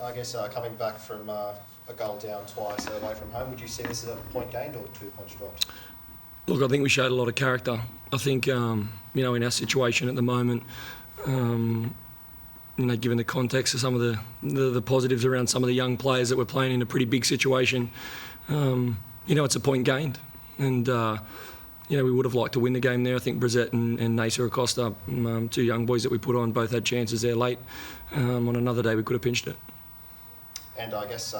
I guess coming back from a goal down twice away from home, would you see this as a point gained or 2 points dropped? Look, I think we showed a lot of character. I think, in our situation at the moment, given the context of some of the positives around some of the young players that were playing in a pretty big situation, it's a point gained. And, we would have liked to win the game there. I think Brissett and Nacer Acosta, two young boys that we put on, both had chances there late. On another day, we could have pinched it. And I guess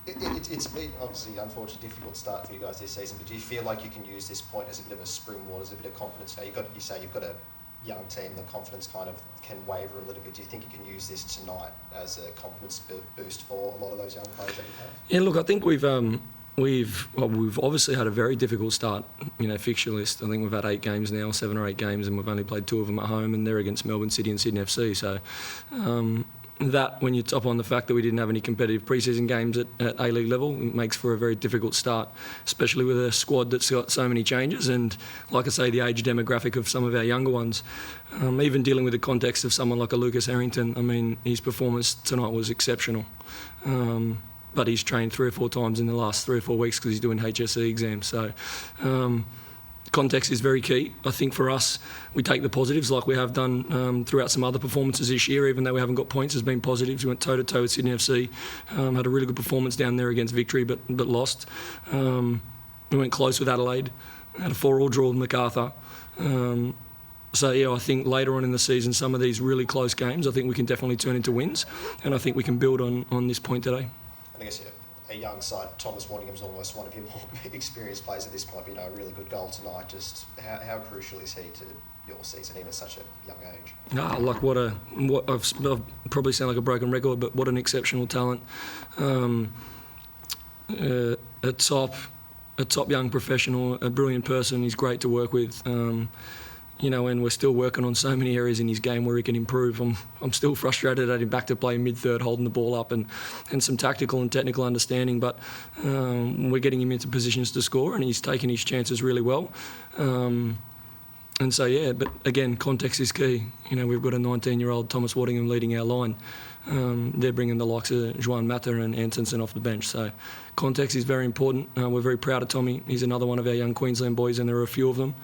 it's been obviously unfortunately difficult start for you guys this season, but do you feel like you can use this point as a bit of a springboard, as a bit of confidence? Now you say you've got a young team, the confidence kind of can waver a little bit. Do you think you can use this tonight as a confidence boost for a lot of those young players that you have? Yeah, look, I think we've obviously had a very difficult start, fixture list. I think we've had 8 games now, 7 or 8 games, and we've only played 2 of them at home, and they're against Melbourne City and Sydney FC. So that, when you top on the fact that we didn't have any competitive pre-season games at A-League level, it makes for a very difficult start, especially with a squad that's got so many changes and, like I say, the age demographic of some of our younger ones. Even dealing with the context of someone like a Lucas Harrington, I mean, his performance tonight was exceptional. But he's trained 3 or 4 times in the last 3 or 4 weeks because he's doing HSC exams. So context is very key. I think for us, we take the positives like we have done throughout some other performances this year, even though we haven't got points, has been positives. We went toe-to-toe with Sydney FC, had a really good performance down there against Victory, but lost. We went close with Adelaide, had a 4-4 draw with MacArthur. So, yeah, I think later on in the season, some of these really close games, I think we can definitely turn into wins, and I think we can build on this point today. I guess a young side, Thomas Waddingham's almost one of your more experienced players at this point, but, a really good goal tonight. Just how crucial is he to your season, even at such a young age? I've probably sound like a broken record, but what an exceptional talent. A top young professional, a brilliant person. He's great to work with. And we're still working on so many areas in his game where he can improve. I'm still frustrated at him back to play mid-third, holding the ball up and some tactical and technical understanding, but we're getting him into positions to score and he's taking his chances really well. And so, yeah, but again, context is key. We've got a 19-year-old Thomas Waddingham leading our line. They're bringing the likes of Juan Mata and Antonsen off the bench. So context is very important. We're very proud of Tommy. He's another one of our young Queensland boys, and there are a few of them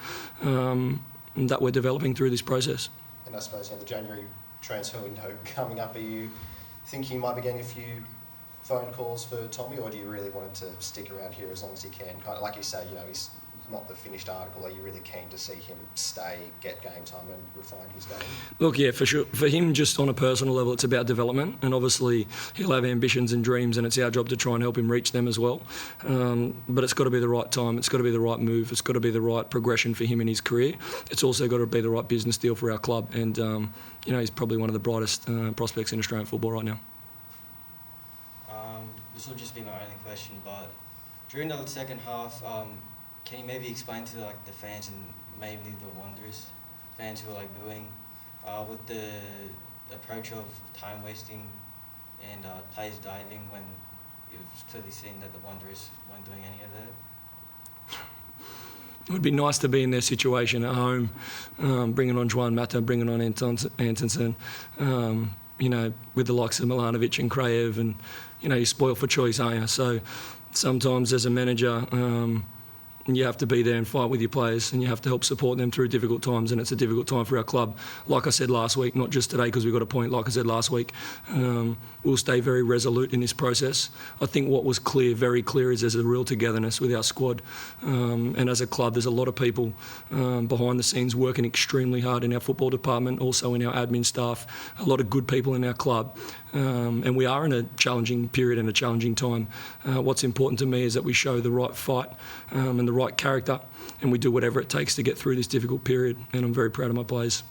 that we're developing through this process. And I suppose the January transfer window coming up, are you thinking you might be getting a few phone calls for Tommy, or do you really want him to stick around here as long as he can? Kind of like you say, he's not the finished article. Are you really keen to see him stay, get game time and refine his game? Look, yeah, for sure. For him, just on a personal level, it's about development, and obviously he'll have ambitions and dreams, and it's our job to try and help him reach them as well. But it's got to be the right time. It's got to be the right move. It's got to be the right progression for him in his career. It's also got to be the right business deal for our club, and he's probably one of the brightest prospects in Australian football right now. This will just be my only question, but during the second half, can you maybe explain to the fans and maybe the Wanderers fans who are booing with the approach of time wasting and players diving when you've clearly seen that the Wanderers weren't doing any of that? It would be nice to be in their situation at home, bringing on Juan Mata, bringing on Antonsen, with the likes of Milanovic and Krajev, and you're spoiled for choice, aren't you? So sometimes as a manager, you have to be there and fight with your players, and you have to help support them through difficult times, and it's a difficult time for our club. Like I said last week, not just today because we got a point, like I said last week, we'll stay very resolute in this process. I think what was very clear is there's a real togetherness with our squad, and as a club there's a lot of people behind the scenes working extremely hard in our football department, also in our admin staff, a lot of good people in our club, and we are in a challenging period and a challenging time. What's important to me is that we show the right fight and the right character, and we do whatever it takes to get through this difficult period, and I'm very proud of my players.